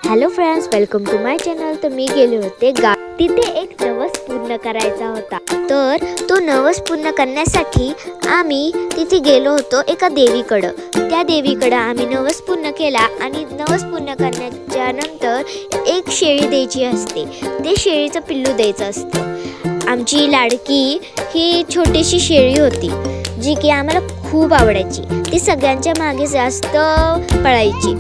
Hello friends, welcome to my channel. तर मी गेले होते तिथे एक नवस पूर्ण करायचा होता। तर तो नवस पूर्ण करण्यासाठी आम्ही तिथे गेलो होतो एका देवीकडं। त्या देवीकडं आम्ही नवस पूर्ण केला आणि नवस पूर्ण करण्याच्या नंतर एक शेळी द्यायची असते, ते शेळीचं पिल्लू द्यायचं असतं। आमची लाडकी ही छोटीशी शेळी होती जी की आम्हाला खूप आवडायची। ती सगळ्यांच्या मागे जास्त पळायची।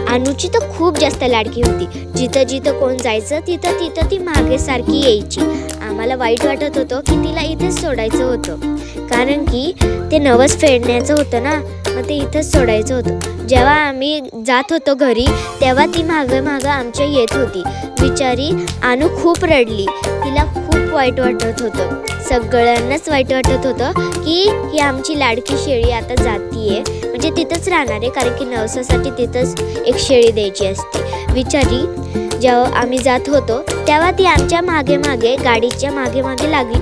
अनुची तर खूप जास्त लाडकी होती। जिथं जिथं कोण जायचं तिथं तिथं ती मागे सारखी यायची। आम्हाला वाईट वाटत होतं की तिला इथेच सोडायचं होतं, कारण की ते नवस फेडण्याचं होतं ना, मग ते इथंच सोडायचं होतं। जेव्हा आम्ही जात होतो घरी तेव्हा ती मागं मागं आमच्या येत होती। बिचारी अनु खूप रडली, तिला खूप वाईट वाटत होतं। सगळ्यांनाच वाईट वाटत होतं की ही आमची लाडकी शेळी आता जातीये, म्हणजे तिथंच राहणार आहे, कारण की नवसासाठी तिथंच एक शेळी द्यायची असते। बिचारी जेव्हा आम्ही जात होतो तेव्हा ती आमच्या मागे मागे गाडीच्या मागे मागे लागली।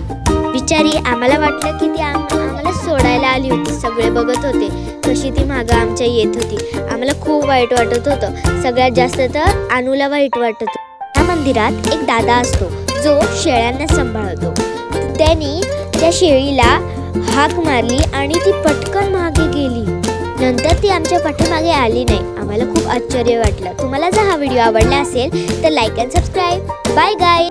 बिचारी आम्हाला वाटलं की ती आम्हाला सोडायला आली होती। सगळे बघत होते कशी ती मागं आमच्या येत होती। आम्हाला खूप वाईट वाटत होतं। सगळ्यात जास्त तर अनुला वाईट वाटत होतं। त्या मंदिरात एक दादा असतो जो शेळ्यांना सांभाळतो। त्यांनी त्या शेळीला हाक मारली आणि ती पटकन मागे गेली। नंतर ती आमच्या पाठीमागे आली नाही। आम्हाला खूप आश्चर्य वाटलं। तुम्हाला जर हा व्हिडिओ आवडला असेल तर like and subscribe. Bye guy.